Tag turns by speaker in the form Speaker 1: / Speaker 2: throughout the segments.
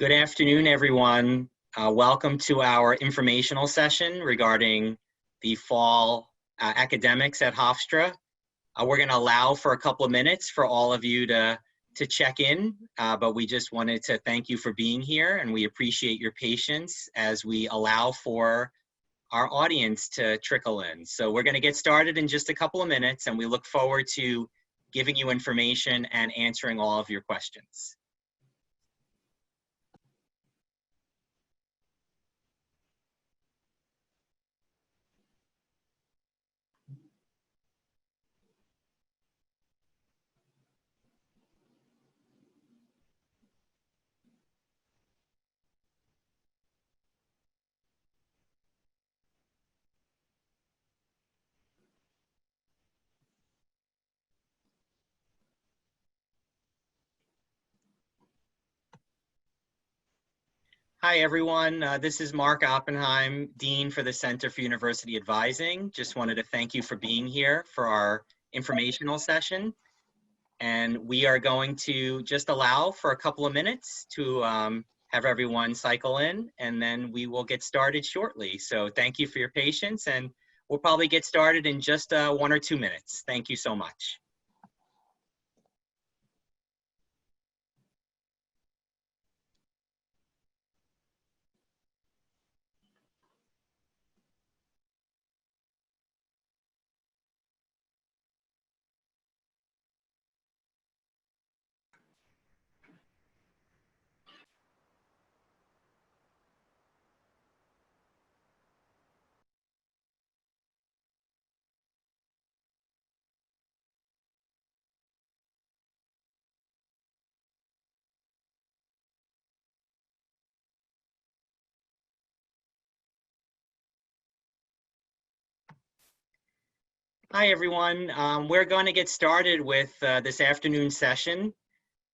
Speaker 1: Good afternoon, everyone. Welcome to our informational session regarding the fall academics at Hofstra. We're going to allow for a couple of minutes for all of you to check in, but we just wanted to thank you for being here, and we appreciate your patience as we allow for our audience to trickle in. So we're going to get started in just a couple of minutes, and we look forward to giving you information and answering all of your questions. Hi, everyone. This is Mark Oppenheim, Dean for the Center for University Advising. Just wanted to thank you for being here for our informational session. And we are going to just allow for a couple of minutes to have everyone cycle in, and then we will get started shortly. So thank you for your patience, and we'll probably get started in just 1 or 2 minutes. Thank you so much. Hi, everyone. We're going to get started with this afternoon session.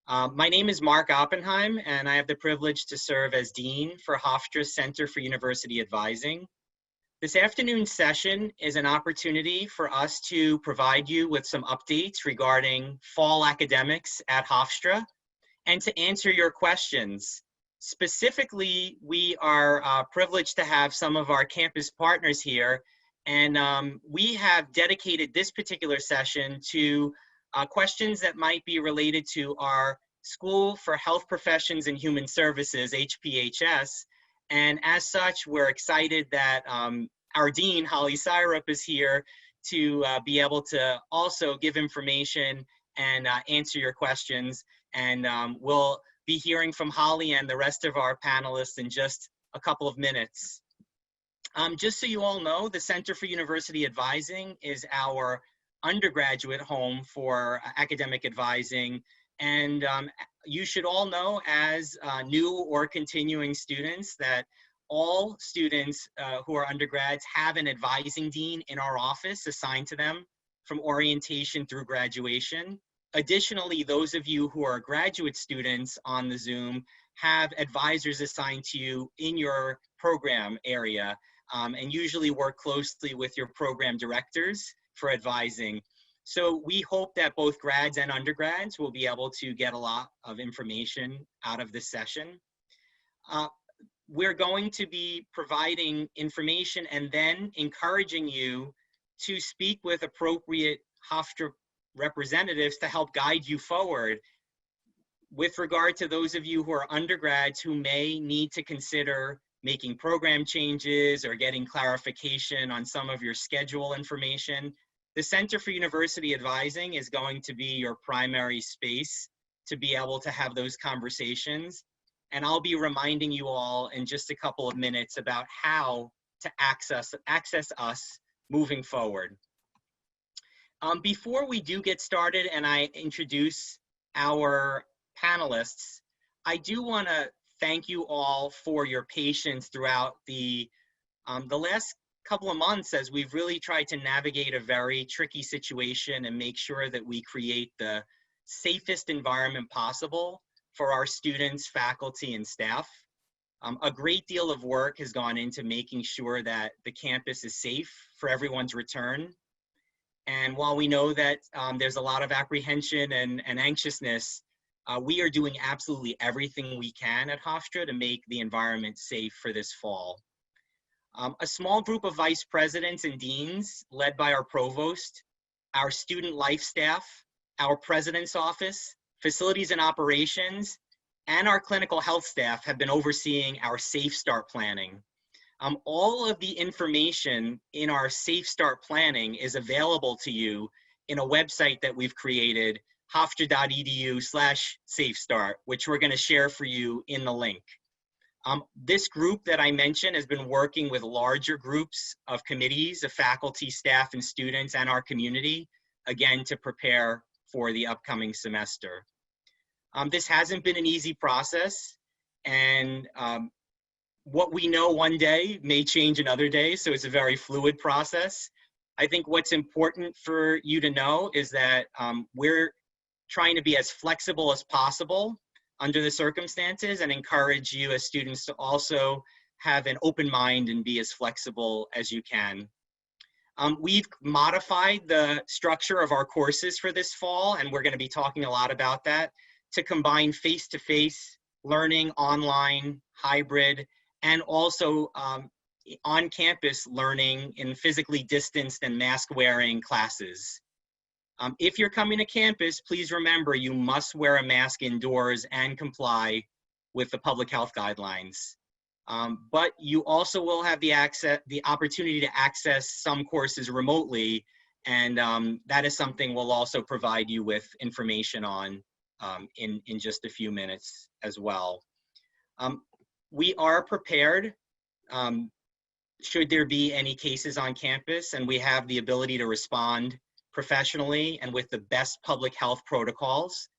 Speaker 1: My name is Mark Oppenheim, and I have the privilege to serve as Dean for Hofstra's Center for University Advising. This afternoon session is an opportunity for us to provide you with some updates regarding fall academics at Hofstra and to answer your questions. Specifically, we are privileged to have some of our campus partners here, and we have dedicated this particular session to questions that might be related to our School for Health Professions and Human Services, HPHS. And as such, we're excited that our Dean, Holly Syrup, is here to be able to also give information and answer your questions. And we'll be hearing from Holly and the rest of our panelists in just a couple of minutes. Just so you all know, the Center for University Advising is our undergraduate home for academic advising. And you should all know, as new or continuing students, that all students who are undergrads have an advising dean in our office assigned to them from orientation through graduation. Additionally, those of you who are graduate students on the Zoom have advisors assigned to you in your program area, and usually work closely with your program directors for advising. So we hope that both grads and undergrads will be able to get a lot of information out of this session. We're going to be providing information and then encouraging you to speak with appropriate Hofstra representatives to help guide you forward. With regard to those of you who are undergrads who may need to consider making program changes or getting clarification on some of your schedule information, the Center for University Advising is going to be your primary space to be able to have those conversations. And I'll be reminding you all in just a couple of minutes about how to access us moving forward. Before we do get started and I introduce our panelists, I do want to thank you all for your patience throughout the last couple of months as we've really tried to navigate a very tricky situation and make sure that we create the safest environment possible for our students, faculty, and staff. A great deal of work has gone into making sure that the campus is safe for everyone's return. And while we know that there's a lot of apprehension and anxiousness, We are doing absolutely everything we can at Hofstra to make the environment safe for this fall. A small group of vice presidents and deans, led by our provost, our student life staff, our president's office, facilities and operations, and our clinical health staff have been overseeing our Safe Start planning. All of the information in our Safe Start planning is available to you in a website that we've created, hofstra.edu/safestart, which we're going to share for you in the link. This group that I mentioned has been working with larger groups of committees, of faculty, staff, and students, and our community, again, to prepare for the upcoming semester. This hasn't been an easy process, and what we know one day may change another day, so it's a very fluid process. I think what's important for you to know is that we're trying to be as flexible as possible under the circumstances and encourage you as students to also have an open mind and be as flexible as you can. We've modified the structure of our courses for this fall, and we're going to be talking a lot about that, to combine face-to-face learning, online, hybrid, and also on-campus learning in physically distanced and mask-wearing classes. If you're coming to campus, please remember you must wear a mask indoors and comply with the public health guidelines. But you also will have the opportunity to access some courses remotely, and that is something we'll also provide you with information on in just a few minutes as well. We are prepared should there be any cases on campus, and we have the ability to respond professionally and with the best public health protocols.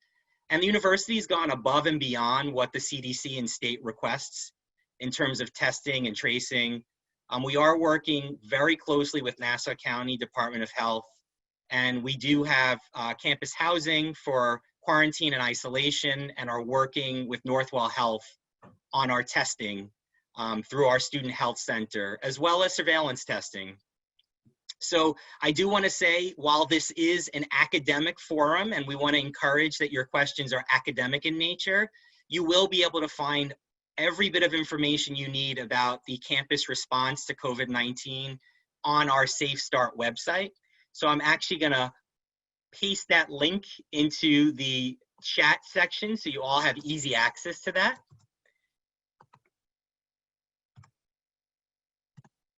Speaker 1: And the university's gone above and beyond what the CDC and state requests in terms of testing and tracing. We are working very closely with Nassau County Department of Health, and we do have campus housing for quarantine and isolation, and are working with Northwell Health on our testing through our student health center, as well as surveillance testing. So I do want to say, while this is an academic forum and we want to encourage that your questions are academic in nature, you will be able to find every bit of information you need about the campus response to COVID-19 on our Safe Start website. So I'm actually going to paste that link into the chat section so you all have easy access to that.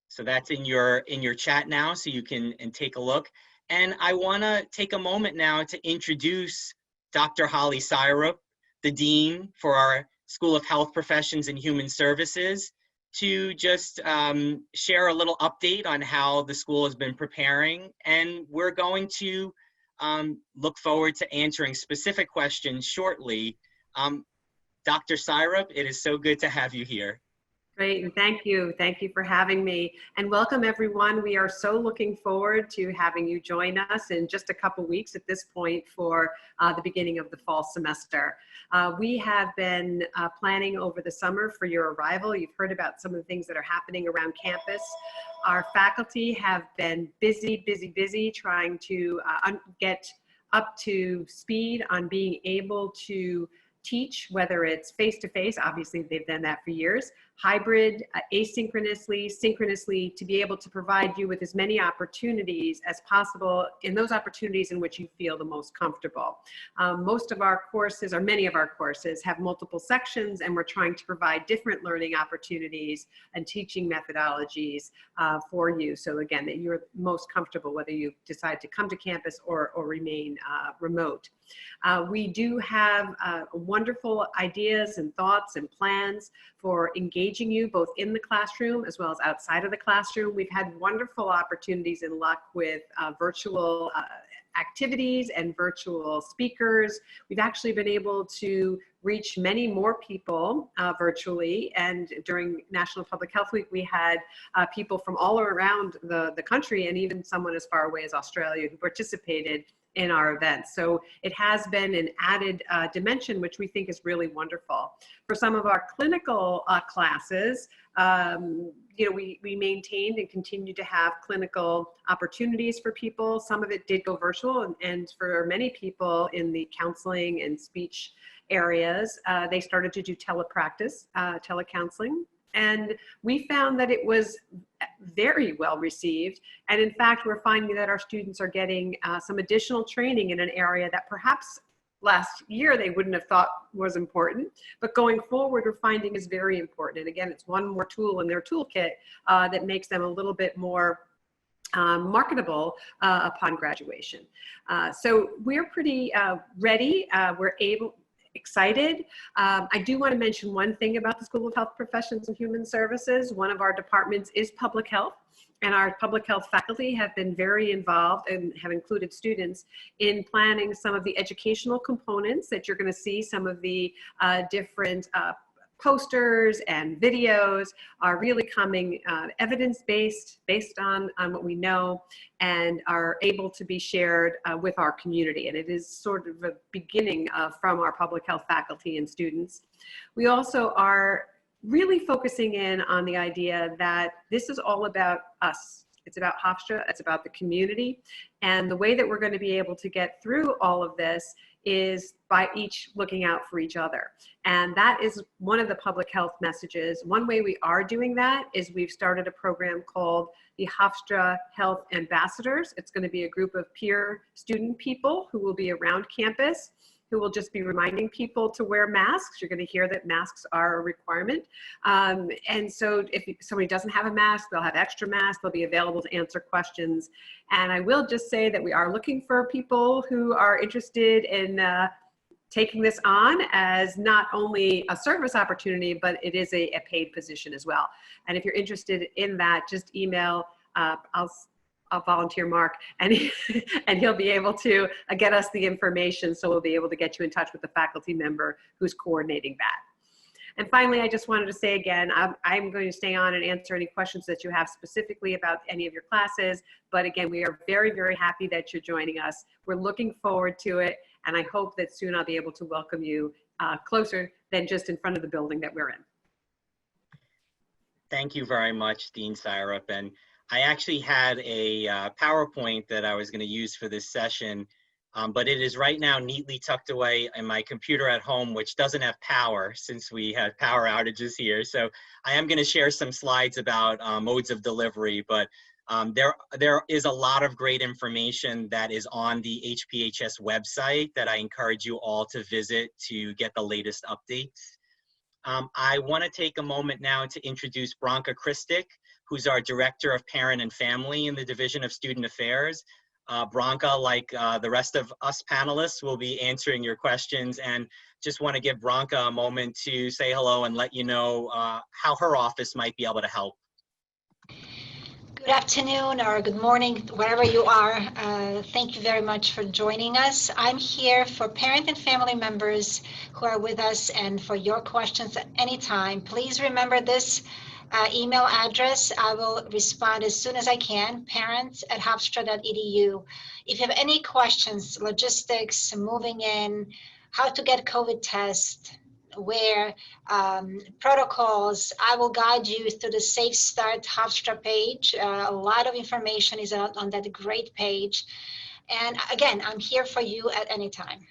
Speaker 1: So that's in your chat now, so you can take a look. And I want to take a moment now to introduce Dr. Holly Syrup, the Dean for our School of Health Professions and Human Services, to just share a little update on how the school has been preparing. And we're going to look forward to answering specific questions shortly. Dr. Syrup, it is so good to have you here.
Speaker 2: Great, and thank you. Thank you for having me. And welcome everyone. We are so looking forward to having you join us in just a couple weeks at this point for the beginning of the fall semester. We have been planning over the summer for your arrival. You've heard about some of the things that are happening around campus. Our faculty have been busy trying to get up to speed on being able to teach, whether it's face-to-face, obviously they've done that for years, hybrid, asynchronously, synchronously, to be able to provide you with as many opportunities as possible in those opportunities in which you feel the most comfortable. Most of our courses, or many of our courses, have multiple sections, and we're trying to provide different learning opportunities and teaching methodologies for you. So again, that you're most comfortable whether you decide to come to campus or remain remote. We do have wonderful ideas and thoughts and plans for engaging you both in the classroom as well as outside of the classroom. We've had wonderful opportunities and luck with virtual activities and virtual speakers. We've actually been able to reach many more people virtually, and during National Public Health Week we had people from all around the country, and even someone as far away as Australia who participated in our events. So it has been an added dimension, which we think is really wonderful. For some of our clinical classes, you know, we maintained and continue to have clinical opportunities for people. Some of it did go virtual, and for many people in the counseling and speech areas, they started to do telepractice, telecounseling. And we found that it was very well received. And in fact, we're finding that our students are getting some additional training in an area that perhaps last year they wouldn't have thought was important, but going forward we're finding is very important. And again, it's one more tool in their toolkit that makes them a little bit more marketable upon graduation. So we're pretty ready. We're excited. I do want to mention one thing about the School of Health Professions and Human Services. One of our departments is public health, and our public health faculty have been very involved and have included students in planning some of the educational components that you're going to see. Some of the different posters and videos are really coming evidence-based, based on what we know, and are able to be shared with our community. And it is sort of a beginning from our public health faculty and students. We also are really focusing in on the idea that this is all about us. It's about Hofstra, it's about the community. And the way that we're going to be able to get through all of this is by each looking out for each other. And that is one of the public health messages. One way we are doing that is we've started a program called the Hofstra Health Ambassadors. It's going to be a group of peer student people who will be around campus, who will just be reminding people to wear masks. You're going to hear that masks are a requirement. And so if somebody doesn't have a mask, they'll have extra masks. They'll be available to answer questions. And I will just say that we are looking for people who are interested in taking this on as not only a service opportunity, but it is a paid position as well. And if you're interested in that, just email, I'll volunteer Mark, and he'll be able to get us the information, so we'll be able to get you in touch with the faculty member who's coordinating that. And finally, I just wanted to say again, I'm going to stay on and answer any questions that you have specifically about any of your classes. But again, we are very, very happy that you're joining us. We're looking forward to it, and I hope that soon I'll be able to welcome you closer than just in front of the building that we're in.
Speaker 1: Thank you very much, Dean Syrup. And I actually had a PowerPoint that I was going to use for this session, but it is right now neatly tucked away in my computer at home, which doesn't have power since we had power outages here. So I am going to share some slides about modes of delivery, but there is a lot of great information that is on the HPHS website that I encourage you all to visit to get the latest updates. I want to take a moment now to introduce Branka Kristic, who's our Director of Parent and Family in the Division of Student Affairs. Branka, like the rest of us panelists, will be answering your questions, and just want to give Branka a moment to say hello and let you know how her office might be able to help.
Speaker 3: Good afternoon or good morning, wherever you are. Thank you very much for joining us. I'm here for parent and family members who are with us and for your questions at any time. Please remember this email address. I will respond as soon as I can, parents@hofstra.edu. If you have any questions, logistics, moving in, how to get COVID test, where protocols, I will guide you through the Safe Start Hofstra page. A lot of information is out on that great page. And again, I'm here for you at any time.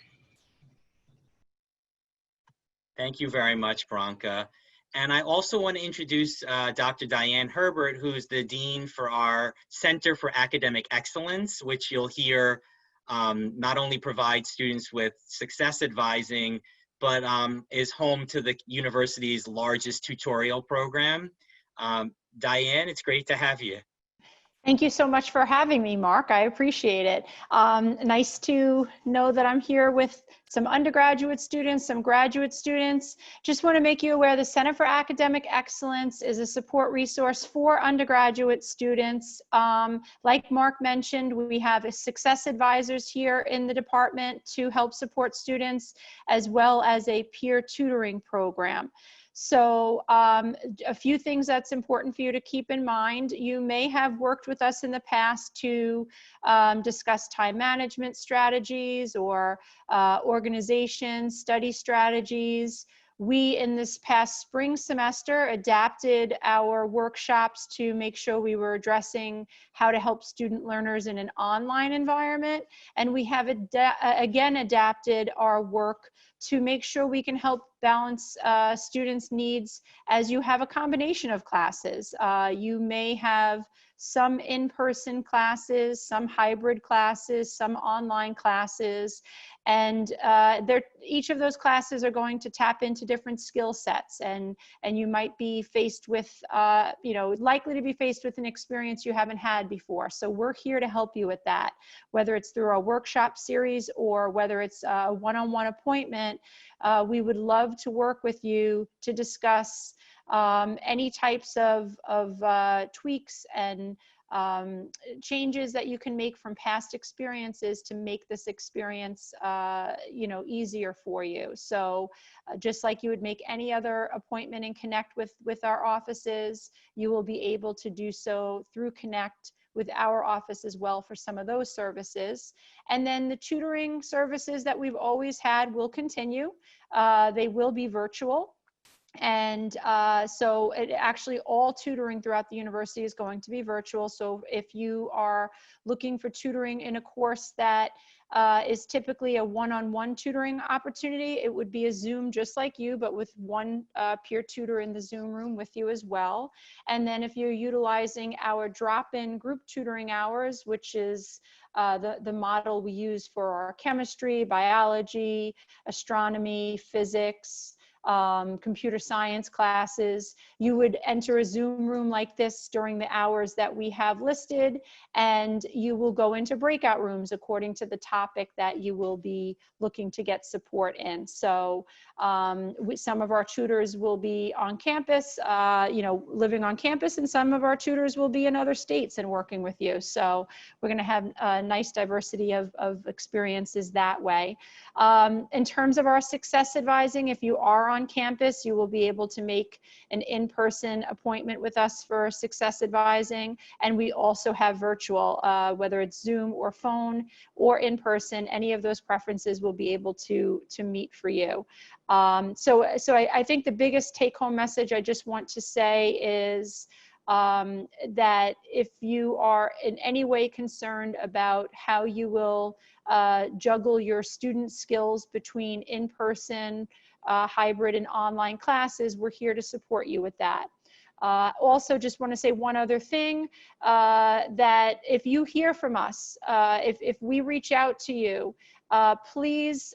Speaker 1: Thank you very much, Branka. And I also want to introduce Dr. Diane Herbert, who's the Dean for our Center for Academic Excellence, which you'll hear not only provides students with success advising, but is home to the university's largest tutorial program. Diane, it's great to have you.
Speaker 4: Thank you so much for having me, Mark. I appreciate it. Nice to know that I'm here with some undergraduate students, some graduate students. Just want to make you aware the Center for Academic Excellence is a support resource for undergraduate students. Like Mark mentioned, we have success advisors here in the department to help support students, as well as a peer tutoring program. So a few things that's important for you to keep in mind. You may have worked with us in the past to discuss time management strategies or organization, study strategies. We, in this past spring semester, adapted our workshops to make sure we were addressing how to help student learners in an online environment. And we have again adapted our work to make sure we can help balance students' needs as you have a combination of classes. You may have some in-person classes, some hybrid classes, some online classes, and each of those classes are going to tap into different skill sets, and you might be faced with, likely to be faced with an experience you haven't had before. So we're here to help you with that, whether it's through our workshop series or whether it's a one-on-one appointment. We would love to work with you to discuss any types of tweaks and changes that you can make from past experiences to make this experience, easier for you. So just like you would make any other appointment and connect with our offices, you will be able to do so through Connect with our office as well for some of those services. And then the tutoring services that we've always had will continue. They will be virtual. And so it actually all tutoring throughout the university is going to be virtual. So if you are looking for tutoring in a course that is typically a one-on-one tutoring opportunity, it would be a Zoom just like you, but with one peer tutor in the Zoom room with you as well. And then if you're utilizing our drop-in group tutoring hours, which is the model we use for our chemistry, biology, astronomy, physics, computer science classes, you would enter a Zoom room like this during the hours that we have listed, and you will go into breakout rooms according to the topic that you will be looking to get support in. So some of our tutors will be on campus, living on campus, and some of our tutors will be in other states and working with you. So we're going to have a nice diversity of experiences that way. In terms of our success advising, if you are on campus, you will be able to make an in-person appointment with us for success advising. And we also have virtual, whether it's Zoom or phone or in person, any of those preferences will be able to meet for you. So I think the biggest take-home message I just want to say is that if you are in any way concerned about how you will juggle your student skills between in-person, hybrid, and online classes, we're here to support you with that. Also, just want to say one other thing, that if you hear from us, if we reach out to you, please,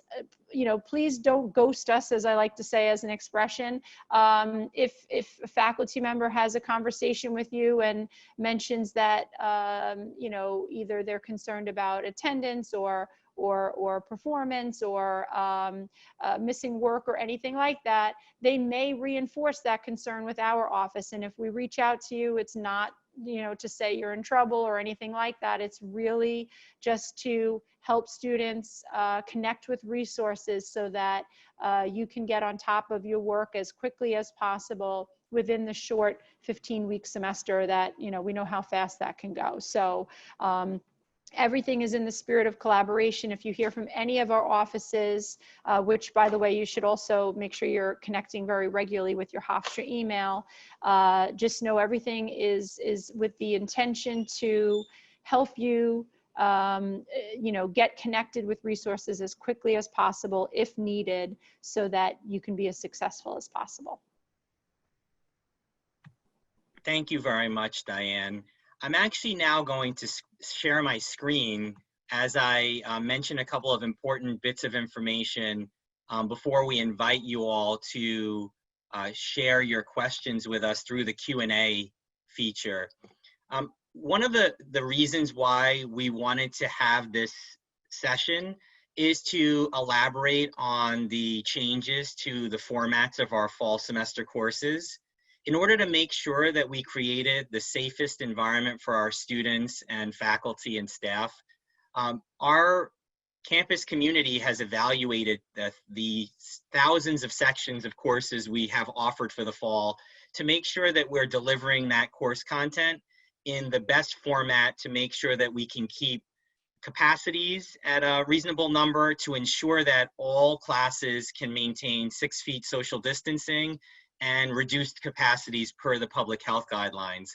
Speaker 4: please don't ghost us, as I like to say as an expression. If a faculty member has a conversation with you and mentions that, either they're concerned about attendance or performance or missing work or anything like that, they may reinforce that concern with our office. And if we reach out to you, it's not, to say you're in trouble or anything like that. It's really just to help students connect with resources so that you can get on top of your work as quickly as possible within the short 15-week semester that, we know how fast that can go. So everything is in the spirit of collaboration. If you hear from any of our offices, which, by the way, you should also make sure you're connecting very regularly with your Hofstra email, just know everything is with the intention to help you, get connected with resources as quickly as possible if needed, so that you can be as successful as possible.
Speaker 1: Thank you very much, Diane. I'm actually now going to share my screen as I mention a couple of important bits of information before we invite you all to share your questions with us through the Q&A feature. One of the reasons why we wanted to have this session is to elaborate on the changes to the formats of our fall semester courses, in order to make sure that we created the safest environment for our students and faculty and staff. Our campus community has evaluated the thousands of sections of courses we have offered for the fall to make sure that we're delivering that course content in the best format to make sure that we can keep capacities at a reasonable number, to ensure that all classes can maintain 6 feet social distancing and reduced capacities per the public health guidelines.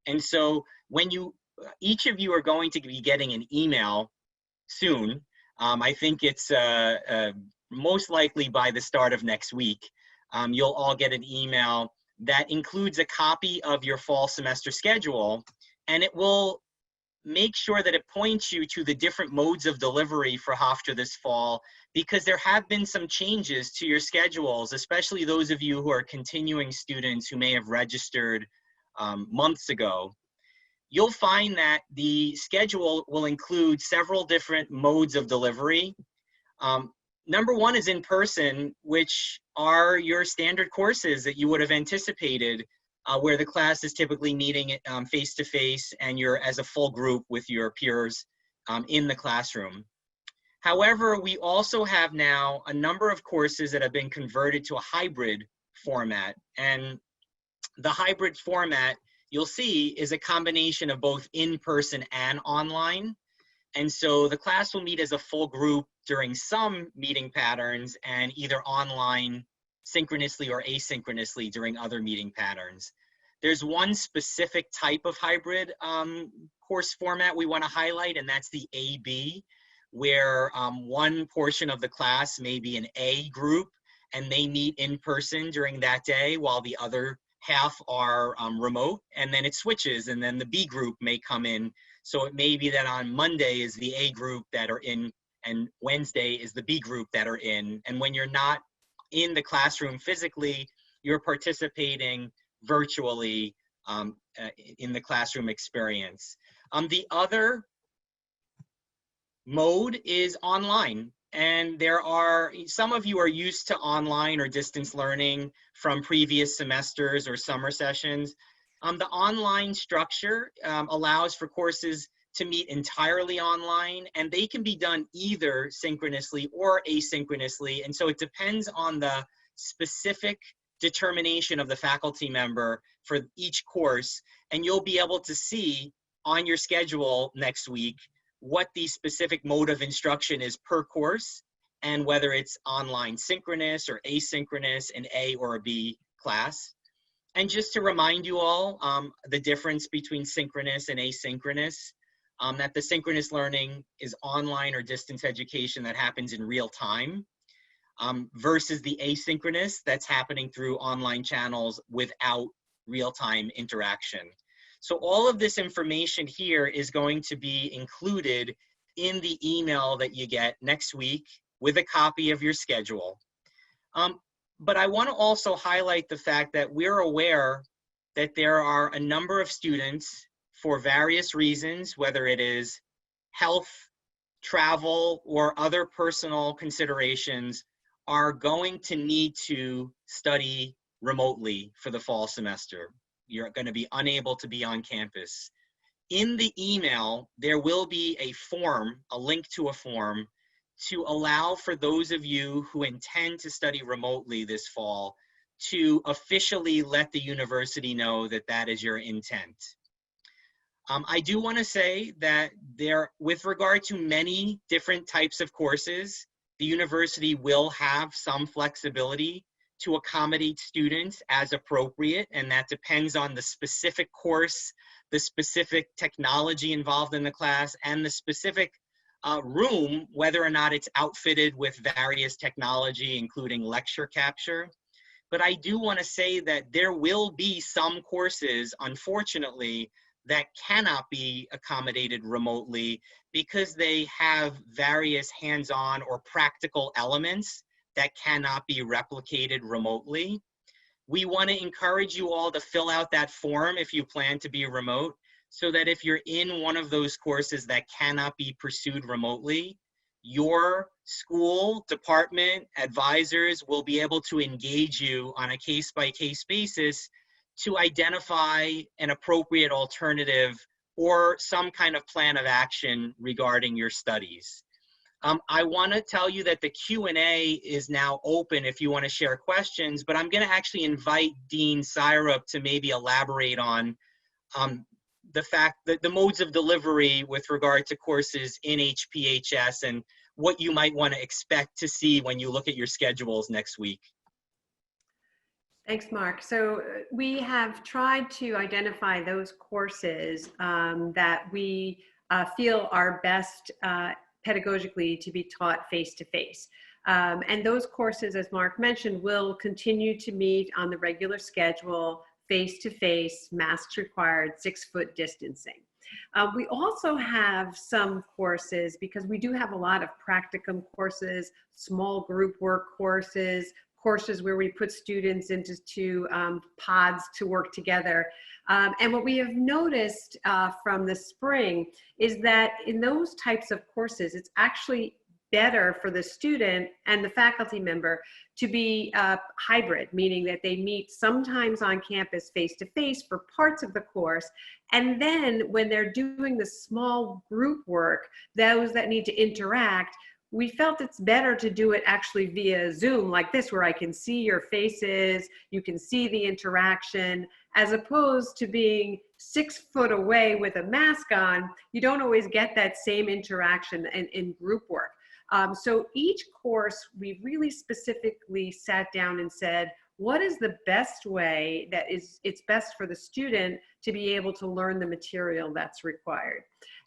Speaker 1: And so when each of you are going to be getting an email soon. I think it's most likely by the start of next week, you'll all get an email that includes a copy of your fall semester schedule, and it will make sure that it points you to the different modes of delivery for Hofstra this fall, because there have been some changes to your schedules, especially those of you who are continuing students who may have registered months ago. You'll find that the schedule will include several different modes of delivery. Number one is in person, which are your standard courses that you would have anticipated, where the class is typically meeting face-to-face and you're as a full group with your peers in the classroom. However, we also have now a number of courses that have been converted to a hybrid format. And the hybrid format, you'll see, is a combination of both in-person and online. And so the class will meet as a full group during some meeting patterns and either online synchronously or asynchronously during other meeting patterns. There's one specific type of hybrid course format we want to highlight, and that's the AB, where one portion of the class may be an A group and they meet in person during that day while the other half are remote, and then it switches, and then the B group may come in. So it may be that on Monday is the A group that are in and Wednesday is the B group that are in. And when you're not in the classroom physically, you're participating virtually in the classroom experience. The other mode is online. And there are, some of you are used to online or distance learning from previous semesters or summer sessions. The online structure allows for courses to meet entirely online, and they can be done either synchronously or asynchronously. And so it depends on the specific determination of the faculty member for each course. And you'll be able to see on your schedule next week what the specific mode of instruction is per course, and whether it's online synchronous or asynchronous, an A or a B class. And just to remind you all, the difference between synchronous and asynchronous, that the synchronous learning is online or distance education that happens in real time, versus the asynchronous that's happening through online channels without real-time interaction. So all of this information here is going to be included in the email that you get next week with a copy of your schedule. But I want to also highlight the fact that we're aware that there are a number of students, for various reasons, whether it is health, travel, or other personal considerations, are going to need to study remotely for the fall semester. You're going to be unable to be on campus. In the email, there will be a form, a link to a form, to allow for those of you who intend to study remotely this fall to officially let the university know that that is your intent. I do want to say that with regard to many different types of courses, the university will have some flexibility to accommodate students as appropriate, and that depends on the specific course, the specific technology involved in the class, and the specific room, whether or not it's outfitted with various technology, including lecture capture. But I do want to say that there will be some courses, unfortunately, that cannot be accommodated remotely because they have various hands-on or practical elements that cannot be replicated remotely. We want to encourage you all to fill out that form if you plan to be remote, so that if you're in one of those courses that cannot be pursued remotely, your school, department, advisors will be able to engage you on a case-by-case basis to identify an appropriate alternative or some kind of plan of action regarding your studies. I want to tell you that the Q&A is now open if you want to share questions, but I'm going to actually invite Dean Syrup to maybe elaborate on the fact that the modes of delivery with regard to courses in HPHS and what you might want to expect to see when you look at your schedules next week.
Speaker 2: Thanks, Mark. So we have tried to identify those courses that we feel are best pedagogically to be taught face-to-face. And those courses, as Mark mentioned, will continue to meet on the regular schedule, face-to-face, masks required, 6-foot distancing. We also have some courses, because we do have a lot of practicum courses, small group work courses, courses where we put students into pods to work together. And what we have noticed from the spring is that in those types of courses, it's actually better for the student and the faculty member to be hybrid, meaning that they meet sometimes on campus face-to-face for parts of the course. And then when they're doing the small group work, those that need to interact, we felt it's better to do it actually via Zoom like this, where I can see your faces, you can see the interaction, as opposed to being 6 foot away with a mask on. You don't always get that same interaction in group work. So each course, we really specifically sat down and said, what is the best way that it's best for the student to be able to learn the material that's required?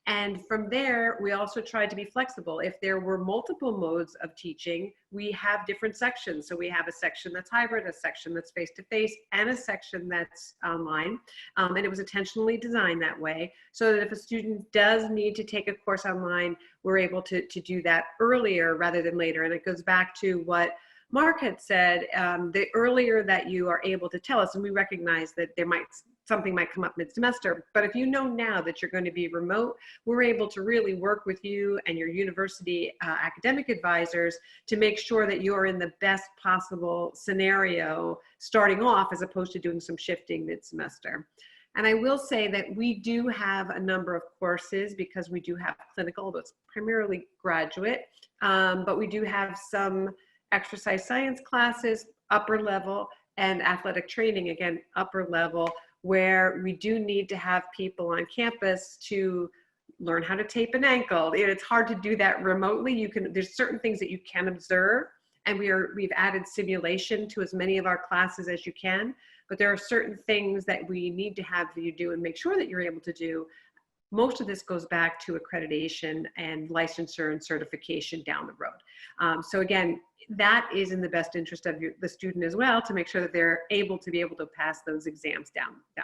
Speaker 2: And from there, we also tried to be flexible. If there were multiple modes of teaching, we have different sections. So we have a section that's hybrid, a section that's face-to-face, and a section that's online. And it was intentionally designed that way, so that if a student does need to take a course online, we're able to do that earlier rather than later. And it goes back to what Mark had said, the earlier that you are able to tell us, and we recognize that something might come up mid-semester, but if you know now that you're going to be remote, we're able to really work with you and your university academic advisors to make sure that you're in the best possible scenario starting off, as opposed to doing some shifting mid-semester. And I will say that we do have a number of courses, because we do have clinical, but it's primarily graduate, but we do have some exercise science classes, upper level, and athletic training, again, upper level, where we do need to have people on campus to learn how to tape an ankle. It's hard to do that remotely. There's certain things that you can observe, and we've added simulation to as many of our classes as you can, but there are certain things that we need to have you do and make sure that you're able to do. Most of this goes back to accreditation and licensure and certification down the road. So again, that is in the best interest of the student as well, to make sure that they're able to pass those exams down the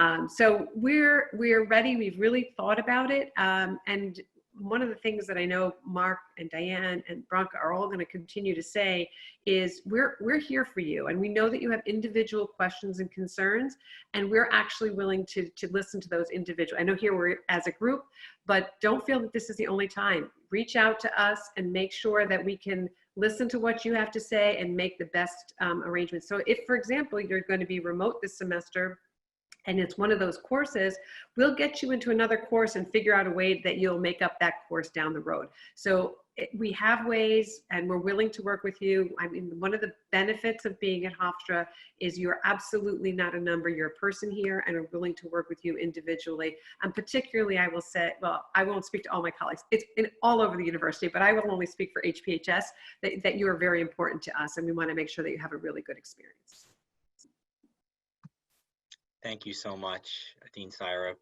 Speaker 2: road. So we're ready. We've really thought about it. And one of the things that I know Mark and Diane and Bronca are all going to continue to say is we're here for you. And we know that you have individual questions and concerns, and we're actually willing to listen to those individual. I know here we're as a group, but don't feel that this is the only time. Reach out to us and make sure that we can listen to what you have to say and make the best arrangements. So if, for example, you're going to be remote this semester, and it's one of those courses, we'll get you into another course and figure out a way that you'll make up that course down the road. So we have ways, and we're willing to work with you. I mean, one of the benefits of being at Hofstra is you're absolutely not a number, you're a person here, and are willing to work with you individually. And particularly, I will say, well, I won't speak to all my colleagues. It's all over the university, but I will only speak for HPHS, that you are very important to us, and we want to make sure that you have a really good experience.
Speaker 1: Thank you so much, Dean Syrup.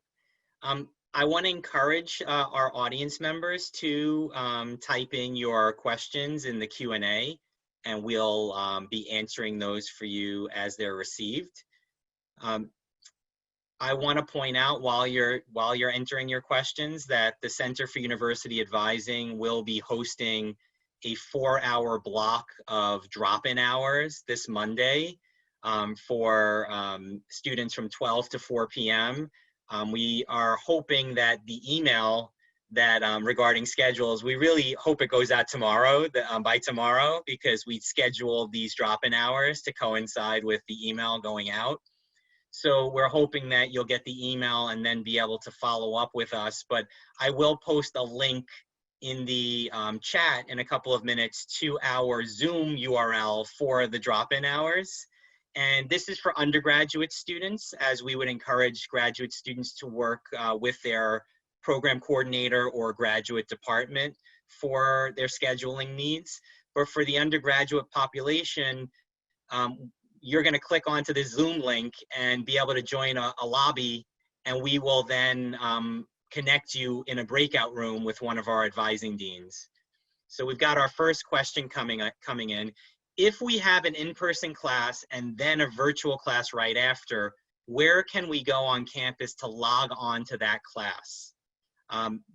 Speaker 1: I want to encourage our audience members to type in your questions in the Q&A, and we'll be answering those for you as they're received. I want to point out while you're entering your questions that the Center for University Advising will be hosting a 4-hour block of drop-in hours this Monday. For students from 12 to 4 p.m. We are hoping that the email that regarding schedules, we really hope it goes out tomorrow, by tomorrow, because we scheduled these drop-in hours to coincide with the email going out. So we're hoping that you'll get the email and then be able to follow up with us. But I will post a link in the chat in a couple of minutes to our Zoom URL for the drop-in hours. And this is for undergraduate students, as we would encourage graduate students to work with their program coordinator or graduate department for their scheduling needs. But for the undergraduate population, you're going to click onto the Zoom link and be able to join a lobby, and we will then connect you in a breakout room with one of our advising deans. So we've got our first question coming in. If we have an in-person class and then a virtual class right after, where can we go on campus to log on to that class?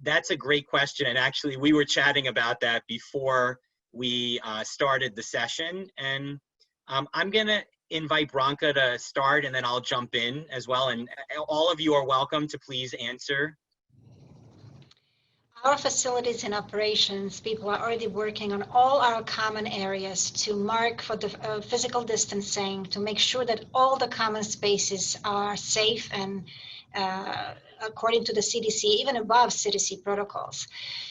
Speaker 1: That's a great question. And actually, we were chatting about that before we started the session. And I'm going to invite Branka to start, and then I'll jump in as well. And all of you are welcome to please answer.
Speaker 3: Our facilities and operations people are already working on all our common areas to mark for the physical distancing, to make sure that all the common spaces are safe and according to the CDC, even above CDC protocols.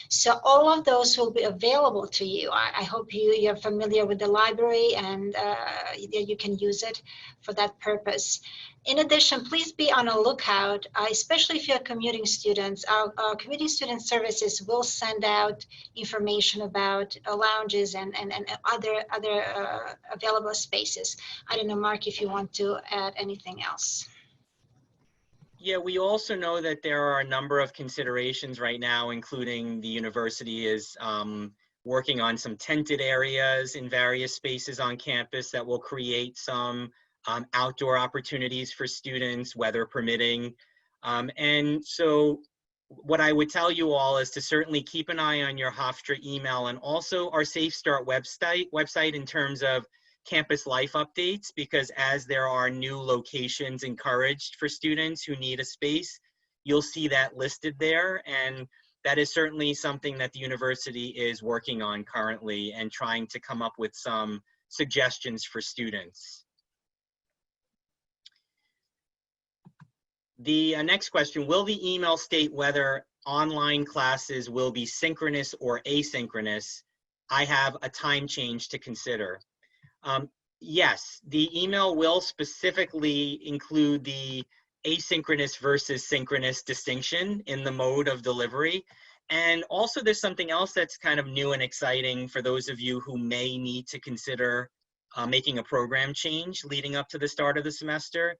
Speaker 3: So all of those will be available to you. I hope you're familiar with the library and you can use it for that purpose. In addition, please be on a lookout, especially if you're commuting students. Our commuting student services will send out information about lounges and other available spaces. I don't know, Mark, if you want to add anything else.
Speaker 1: Yeah, we also know that there are a number of considerations right now, including the university is working on some tented areas in various spaces on campus that will create some outdoor opportunities for students, weather permitting. And so what I would tell you all is to certainly keep an eye on your Hofstra email and also our Safe Start website in terms of campus life updates, because as there are new locations encouraged for students who need a space, you'll see that listed there. And that is certainly something that the university is working on currently and trying to come up with some suggestions for students. The next question, will the email state whether online classes will be synchronous or asynchronous? I have a time change to consider. Yes, the email will specifically include the asynchronous versus synchronous distinction in the mode of delivery. And also there's something else that's kind of new and exciting for those of you who may need to consider making a program change leading up to the start of the semester.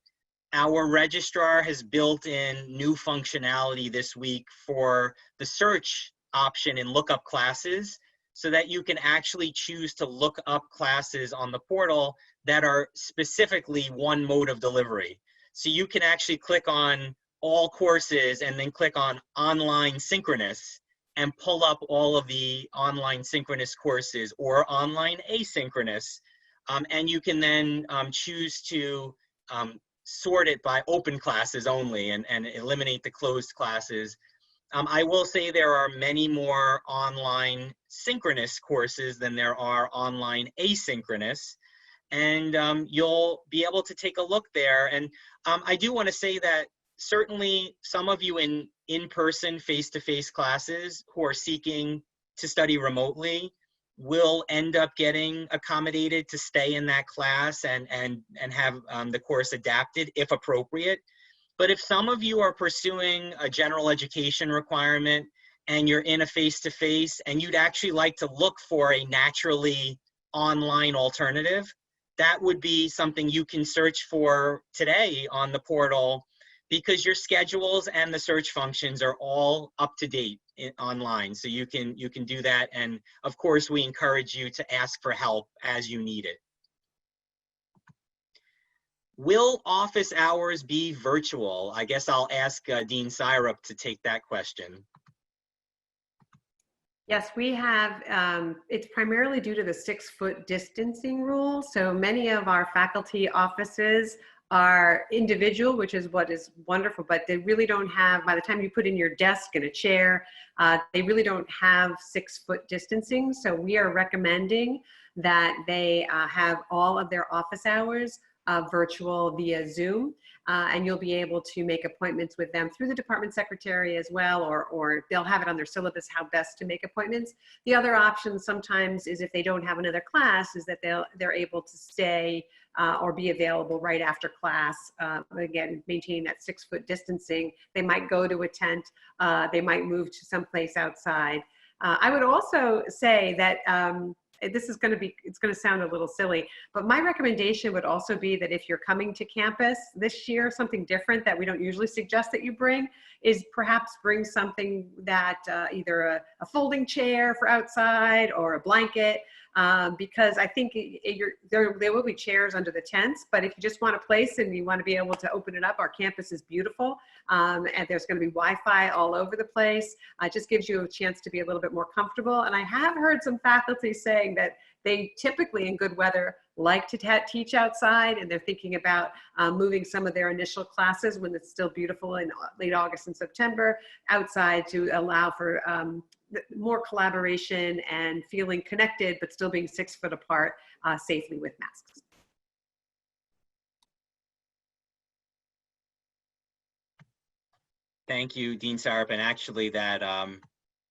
Speaker 1: Our registrar has built in new functionality this week for the search option in lookup classes, so that you can actually choose to look up classes on the portal that are specifically one mode of delivery. So you can actually click on all courses and then click on online synchronous and pull up all of the online synchronous courses or online asynchronous. And you can then choose to sort it by open classes only and eliminate the closed classes. I will say there are many more online synchronous courses than there are online asynchronous, and you'll be able to take a look there. And I do want to say that certainly some of you in in-person face-to-face classes who are seeking to study remotely will end up getting accommodated to stay in that class and have the course adapted if appropriate. But if some of you are pursuing a general education requirement and you're in a face-to-face and you'd actually like to look for a naturally online alternative, that would be something you can search for today on the portal, because your schedules and the search functions are all up to date online. So you can do that. And of course, we encourage you to ask for help as you need it. Will office hours be virtual? I guess I'll ask Dean Syrup to take that question.
Speaker 2: Yes, we have, it's primarily due to the 6-foot distancing rule. So many of our faculty offices are individual, which is what is wonderful, but they really don't have, by the time you put in your desk and a chair, they really don't have 6-foot distancing. So we are recommending that they have all of their office hours virtual via Zoom, and you'll be able to make appointments with them through the department secretary as well, or they'll have it on their syllabus how best to make appointments. The other option sometimes is, if they don't have another class, is that they're able to stay or be available right after class. Again, maintaining that 6-foot distancing. They might go to a tent, they might move to someplace outside. I would also say that this is going to be, it's going to sound a little silly, but my recommendation would also be that if you're coming to campus this year, something different that we don't usually suggest that you bring is perhaps bring something that either a folding chair for outside or a blanket, because I think there will be chairs under the tents, but if you just want a place and you want to be able to open it up, our campus is beautiful, and there's going to be Wi-Fi all over the place. It just gives you a chance to be a little bit more comfortable. And I have heard some faculty saying that they typically in good weather like to teach outside, and they're thinking about moving some of their initial classes when it's still beautiful in late August and September outside to allow for more collaboration and feeling connected, but still being 6 foot apart safely with masks.
Speaker 1: Thank you, Dean Sarup. And actually that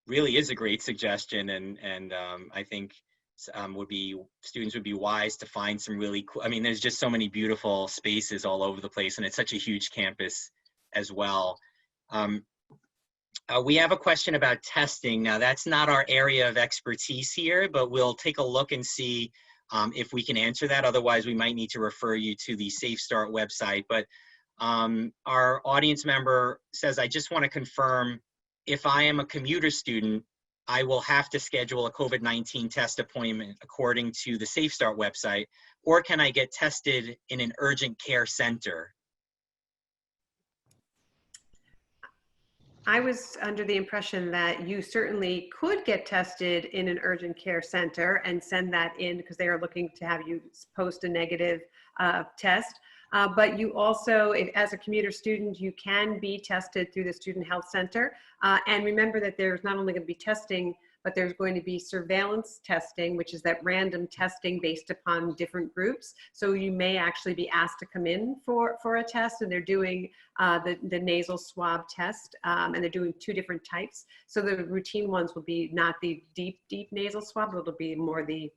Speaker 1: really is a great suggestion. And I think students would be wise to find some really cool, I mean, there's just so many beautiful spaces all over the place, and it's such a huge campus as well. We have a question about testing. Now, that's not our area of expertise here, but we'll take a look and see if we can answer that. Otherwise, we might need to refer you to the Safe Start website. But our audience member says, I just want to confirm, if I am a commuter student, I will have to schedule a COVID-19 test appointment according to the Safe Start website, or can I get tested in an urgent care center?
Speaker 2: I was under the impression that you certainly could get tested in an urgent care center and send that in because they are looking to have you post a negative test. But you also, as a commuter student, you can be tested through the Student Health Center. And remember that there's not only going to be testing, but there's going to be surveillance testing, which is that random testing based upon different groups. So you may actually be asked to come in for a test, and they're doing the nasal swab test, and they're doing 2 different types. So the routine ones will be not the deep nasal swab, but it'll be more the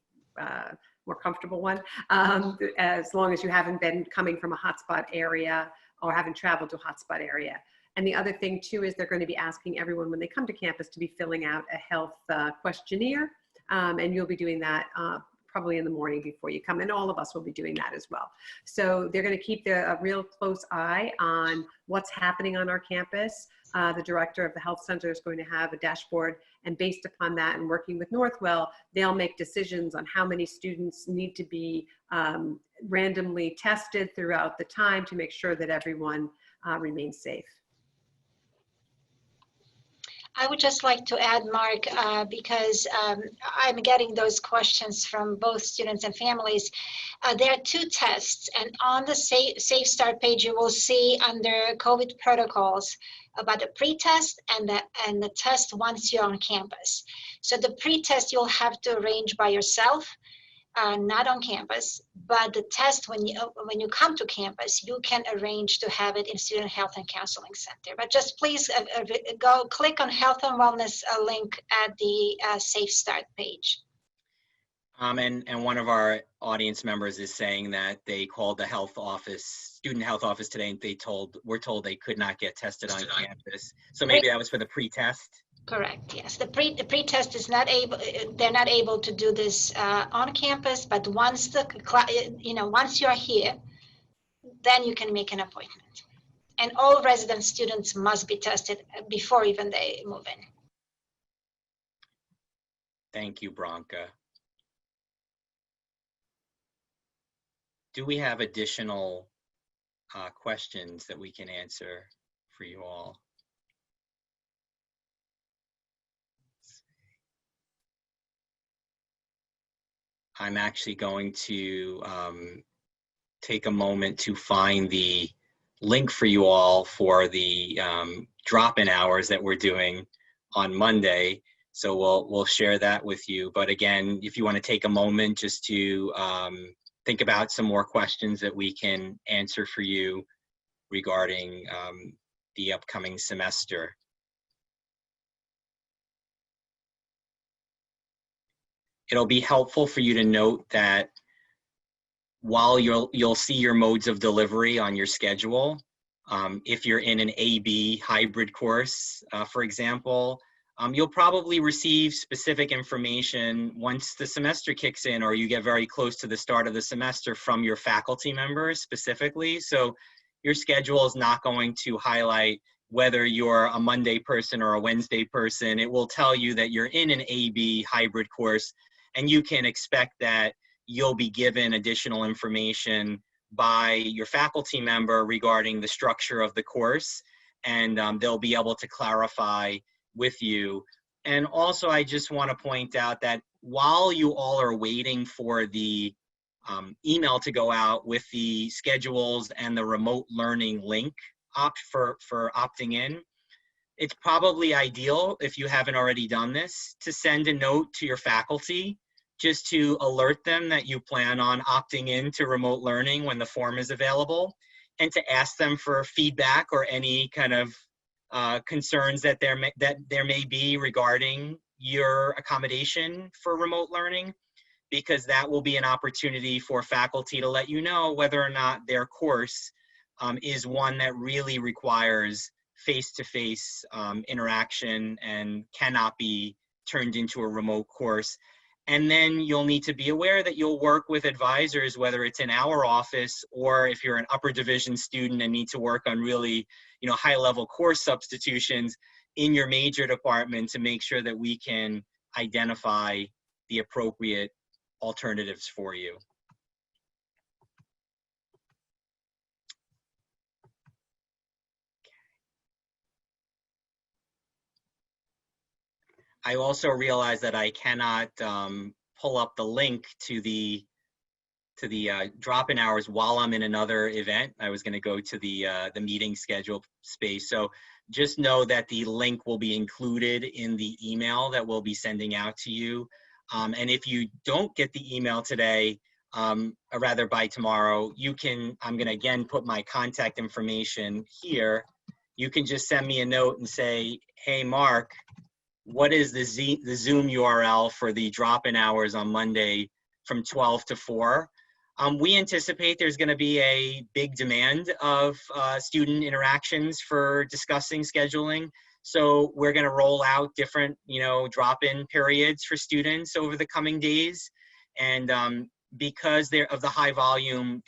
Speaker 2: more comfortable one, as long as you haven't been coming from a hotspot area or haven't traveled to a hotspot area. And the other thing too is they're going to be asking everyone when they come to campus to be filling out a health questionnaire, and you'll be doing that probably in the morning before you come, and all of us will be doing that as well. So they're going to keep a real close eye on what's happening on our campus. The director of the health center is going to have a dashboard, and based upon that and working with Northwell, they'll make decisions on how many students need to be randomly tested throughout the time to make sure that everyone remains safe.
Speaker 3: I would just like to add, Mark, because I'm getting those questions from both students and families. There are 2 tests, and on the Safe Start page, you will see under COVID protocols about the pre-test and the test once you're on campus. So the pre-test you'll have to arrange by yourself, not on campus, but the test when you come to campus, you can arrange to have it in Student Health and Counseling Center. But just please go click on Health and Wellness link at the Safe Start page.
Speaker 1: And one of our audience members is saying that they called the health office, student health office today, and we're told they could not get tested on campus. So maybe that was for the pre-test?
Speaker 3: Correct, yes. The pre-test is not able, they're not able to do this on campus, but once once you're here, then you can make an appointment. And all resident students must be tested before even they move in.
Speaker 1: Thank you, Branka. Do we have additional questions that we can answer for you all? I'm actually going to take a moment to find the link for you all for the drop-in hours that we're doing on Monday. So we'll share that with you. But again, if you want to take a moment just to think about some more questions that we can answer for you regarding the upcoming semester. It'll be helpful for you to note that while you'll see your modes of delivery on your schedule, if you're in an AB hybrid course, for example, You'll probably receive specific information once the semester kicks in, or you get very close to the start of the semester, from your faculty members specifically. So your schedule is not going to highlight whether you're a Monday person or a Wednesday person. It will tell you that you're in an AB hybrid course, and you can expect that you'll be given additional information by your faculty member regarding the structure of the course, and they'll be able to clarify with you. And also, I just want to point out that while you all are waiting for the email to go out with the schedules and the remote learning link for opting in, it's probably ideal, if you haven't already done this, to send a note to your faculty just to alert them that you plan on opting in to remote learning when the form is available, and to ask them for feedback or any kind of concerns that there may be regarding your accommodation for remote learning, because that will be an opportunity for faculty to let you know whether or not their course is one that really requires face-to-face interaction and cannot be turned into a remote course. And then you'll need to be aware that you'll work with advisors, whether it's in our office or if you're an upper division student and need to work on really, high-level course substitutions in your major department, to make sure that we can identify the appropriate alternatives for you. I also realize that I cannot pull up the link to the drop-in hours while I'm in another event. I was going to go to the meeting schedule space. So just know that the link will be included in the email that we'll be sending out to you. And if you don't get the email today, or rather by tomorrow, I'm going to again put my contact information here. You can just send me a note and say, hey, Mark, what is the Zoom URL for the drop-in hours on Monday from 12 to 4? We anticipate there's going to be a big demand of student interactions for discussing scheduling. So we're going to roll out different, drop-in periods for students over the coming days. And because of the high volume,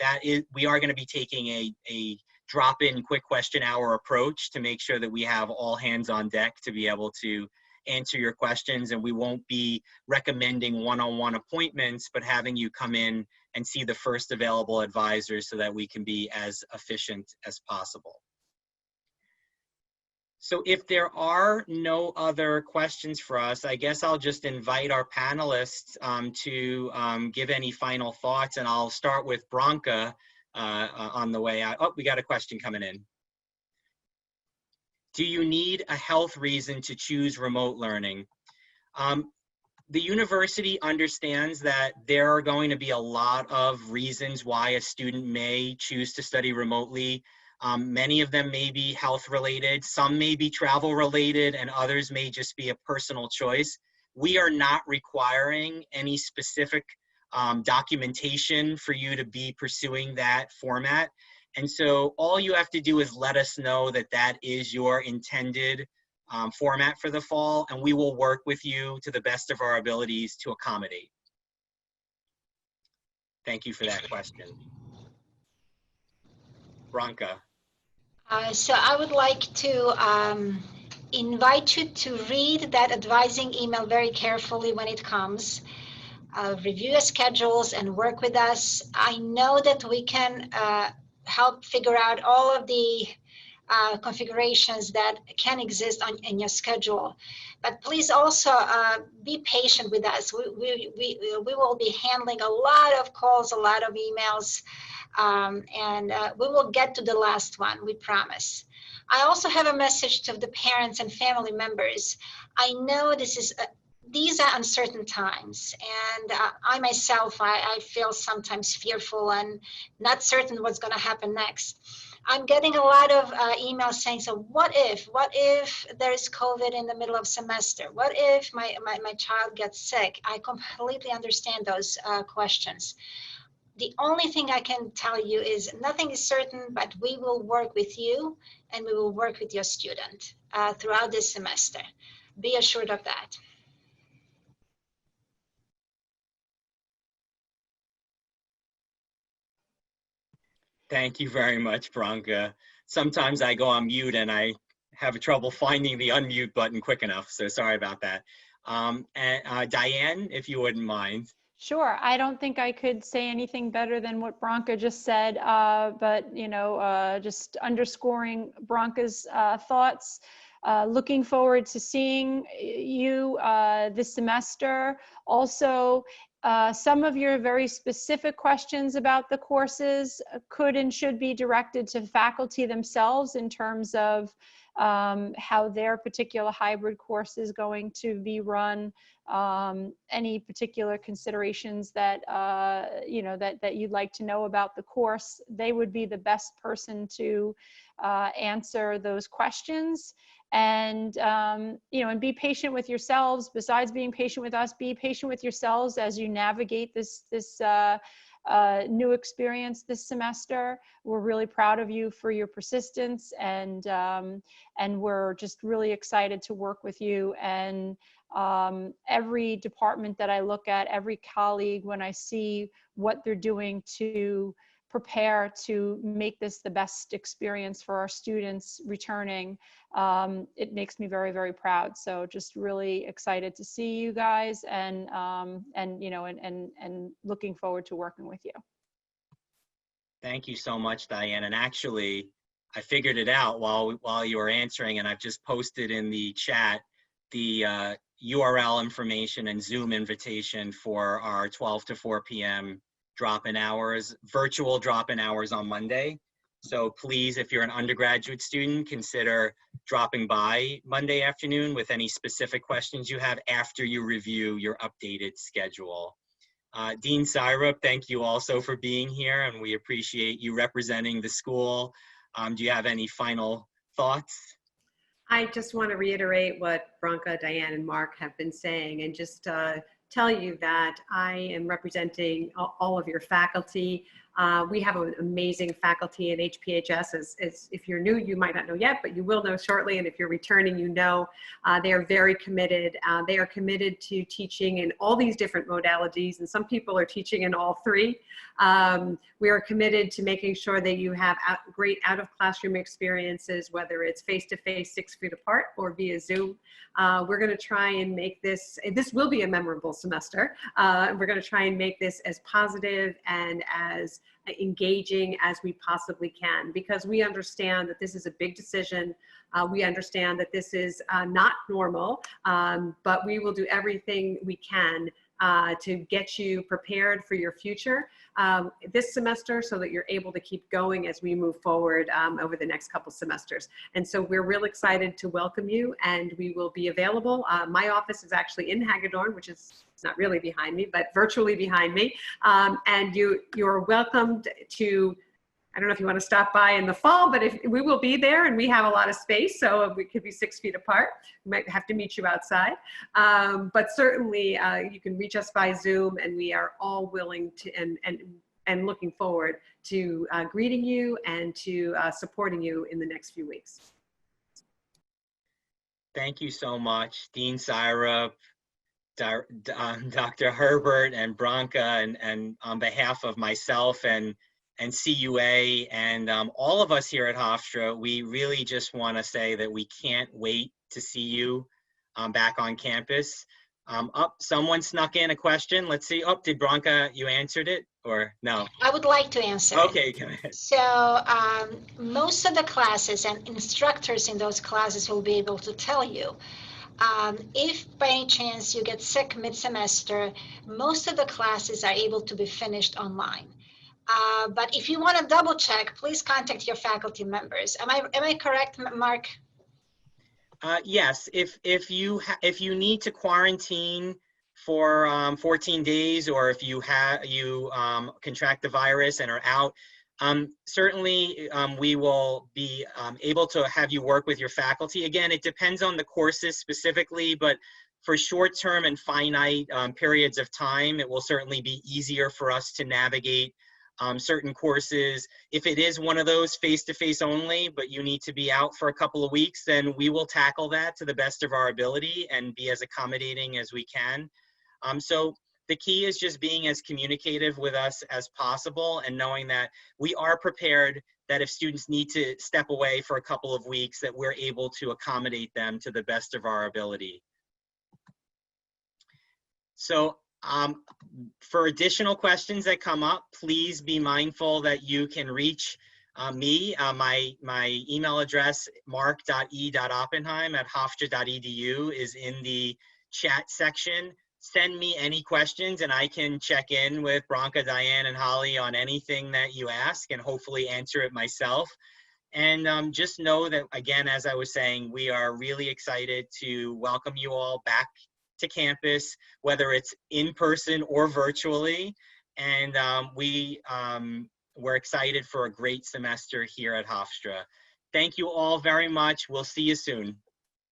Speaker 1: we are going to be taking a drop-in quick question hour approach to make sure that we have all hands on deck to be able to answer your questions. And we won't be recommending one-on-one appointments, but having you come in and see the first available advisor so that we can be as efficient as possible. So if there are no other questions for us, I guess I'll just invite our panelists to give any final thoughts, and I'll start with Branka on the way out. Oh, we got a question coming in. Do you need a health reason to choose remote learning? The university understands that there are going to be a lot of reasons why a student may choose to study remotely. Many of them may be health related, some may be travel related, and others may just be a personal choice. We are not requiring any specific documentation for you to be pursuing that format. And so all you have to do is let us know that that is your intended format for the fall, and we will work with you to the best of our abilities to accommodate. Thank you for that question. Branka.
Speaker 3: So I would like to invite you to read that advising email very carefully when it comes. Review your schedules and work with us. I know that we can help figure out all of the configurations that can exist in your schedule. But please also be patient with us. We will be handling a lot of calls, a lot of emails, and we will get to the last one, we promise. I also have a message to the parents and family members. I know these are uncertain times, and I myself, I feel sometimes fearful and not certain what's going to happen next. I'm getting a lot of emails saying, so what if there is COVID in the middle of semester? What if my child gets sick? I completely understand those questions. The only thing I can tell you is nothing is certain, but we will work with you and we will work with your student throughout this semester. Be assured of that.
Speaker 1: Thank you very much, Branka. Sometimes I go on mute and I have trouble finding the unmute button quick enough, so sorry about that. Diane, if you wouldn't mind.
Speaker 4: Sure. I don't think I could say anything better than what Branka just said, but just underscoring Branka's thoughts. Looking forward to seeing you this semester. Also, some of your very specific questions about the courses could and should be directed to faculty themselves in terms of how their particular hybrid course is going to be run. Any particular considerations that that you'd like to know about the course, they would be the best person to answer those questions. And and be patient with yourselves. Besides being patient with us, be patient with yourselves as you navigate this new experience this semester. We're really proud of you for your persistence, and we're just really excited to work with you. And every department that I look at, every colleague, when I see what they're doing to prepare to make this the best experience for our students returning, it makes me very, very proud. So just really excited to see you guys, and looking forward to working with you.
Speaker 1: Thank you so much, Diane. And actually, I figured it out while you were answering, and I've just posted in the chat the URL information and Zoom invitation for our 12 to 4 p.m. drop-in hours, virtual drop-in hours on Monday. So please, if you're an undergraduate student, consider dropping by Monday afternoon with any specific questions you have after you review your updated schedule. Dean Syrup, thank you also for being here, and we appreciate you representing the school. Do you have any final thoughts?
Speaker 2: I just want to reiterate what Branka, Diane, and Mark have been saying, and just tell you that I am representing all of your faculty. We have an amazing faculty at HPHS. As if you're new, you might not know yet, but you will know shortly. And if you're returning, you know, they are very committed. They are committed to teaching in all these different modalities, and some people are teaching in all three. We are committed to making sure that you have great out-of-classroom experiences, whether it's face-to-face 6 feet apart or via Zoom. We're going to try and make this will be a memorable semester. We're going to try and make this as positive and as engaging as we possibly can, because we understand that this is a big decision. We understand that this is not normal, but we will do everything we can to get you prepared for your future this semester, so that you're able to keep going as we move forward over the next couple semesters. And so we're real excited to welcome you, and we will be available. My office is actually in Hagedorn, which is not really behind me, but virtually behind me. And you're welcomed to, I don't know if you want to stop by in the fall, but if we will be there, and we have a lot of space, so we could be 6 feet apart. We might have to meet you outside. But certainly you can reach us by Zoom, and we are all willing to and looking forward to greeting you and to supporting you in the next few weeks.
Speaker 1: Thank you so much, Dean Syrup, Dr. Herbert, and Branka, and on behalf of myself and CUA and all of us here at Hofstra, we really just want to say that we can't wait to see you back on campus. Someone snuck in a question. Let's see. Oh, did Branka, you answered it or no?
Speaker 3: I would like to answer.
Speaker 1: Okay, go ahead.
Speaker 3: So most of the classes and instructors in those classes will be able to tell you. If by any chance you get sick mid-semester, most of the classes are able to be finished online. But if you want to double check, please contact your faculty members. Am I correct, Mark?
Speaker 1: Yes. If you need to quarantine for 14 days, or if you contract the virus and are out, certainly we will be able to have you work with your faculty. Again, it depends on the courses specifically, but for short-term and finite periods of time, it will certainly be easier for us to navigate certain courses. If it is one of those face-to-face only, but you need to be out for a couple of weeks, then we will tackle that to the best of our ability and be as accommodating as we can. So the key is just being as communicative with us as possible and knowing that we are prepared that if students need to step away for a couple of weeks, that we're able to accommodate them to the best of our ability. So for additional questions that come up, please be mindful that you can reach me. My email address, mark.e.oppenheim@hofstra.edu, is in the chat section. Send me any questions and I can check in with Bronca, Diane, and Holly on anything that you ask and hopefully answer it myself. And just know that, again, as I was saying, we are really excited to welcome you all back to campus, whether it's in person or virtually. And we're excited for a great semester here at Hofstra. Thank you all very much. We'll see you soon.